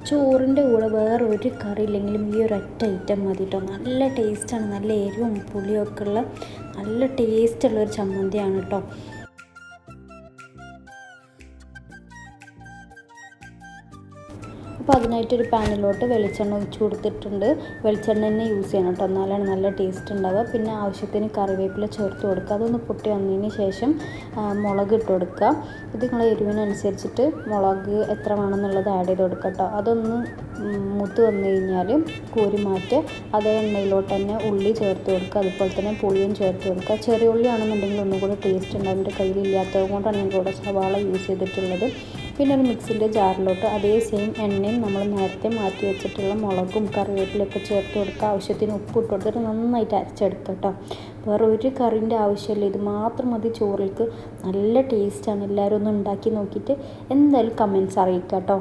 ചോറിൻ്റെ കൂടെ വേറെ ഒരു കറി ഇല്ലെങ്കിലും ഈ ഒരു ഒറ്റ ഐറ്റം മതി കേട്ടോ. നല്ല ടേസ്റ്റാണ്, നല്ല എരിവും പുളിയൊക്കെ ഉള്ള നല്ല ടേസ്റ്റുള്ളൊരു ചമ്മന്തിയാണ് കേട്ടോ. അപ്പോൾ അതിനായിട്ടൊരു പാനിലോട്ട് വെളിച്ചെണ്ണ ഒഴിച്ച് കൊടുത്തിട്ടുണ്ട്. വെളിച്ചെണ്ണ തന്നെ യൂസ് ചെയ്യണം കേട്ടോ, എന്നാലാണ് നല്ല ടേസ്റ്റ് ഉണ്ടാവുക. പിന്നെ ആവശ്യത്തിന് കറിവേപ്പില ചേർത്ത് കൊടുക്കുക. അതൊന്ന് പൊട്ടി വന്നതിന് ശേഷം മുളക് ഇട്ട് കൊടുക്കുക. ഇത് നിങ്ങളെ എരിവിനനുസരിച്ചിട്ട് മുളക് എത്ര വേണമെന്നുള്ളത് ആഡ് ചെയ്ത് കൊടുക്കുക കേട്ടോ. അതൊന്ന് മൂത്ത് വന്നു കഴിഞ്ഞാൽ കോരി മാറ്റി അതേ എണ്ണയിലോട്ട് തന്നെ ഉള്ളി ചേർത്ത് കൊടുക്കുക. അതുപോലെ തന്നെ പുളിയും ചേർത്ത് കൊടുക്കുക. ചെറിയ ഉള്ളി ആണെന്നുണ്ടെങ്കിൽ ഒന്നും കൂടി ടേസ്റ്റ് ഉണ്ടാവും. എൻ്റെ കയ്യിലില്ലാത്തത് കൊണ്ടാണ് ഞാൻ ഇവിടെ സവാള യൂസ് ചെയ്തിട്ടുള്ളത്. പിന്നെ ഒരു മിക്സിൻ്റെ ജാറിലോട്ട് അതേ സെയിം എണ്ണയും നമ്മൾ നേരത്തെ മാറ്റി വെച്ചിട്ടുള്ള മുളകും കറിവേപ്പിലൊക്കെ ചേർത്ത് കൊടുക്കുക. ആവശ്യത്തിന് ഉപ്പ് ഇട്ട് കൊടുത്തിട്ട് നന്നായിട്ട് അരച്ചെടുക്കുക കേട്ടോ. വേറെ ഒരു കറിൻ്റെ ആവശ്യമില്ല, ഇത് മാത്രം മതി ചോറിലേക്ക്. നല്ല ടേസ്റ്റാണ്. എല്ലാവരും ഒന്ന് ഉണ്ടാക്കി നോക്കിയിട്ട് എന്തായാലും കമൻറ്റ്സ് അറിയിക്കുക കേട്ടോ.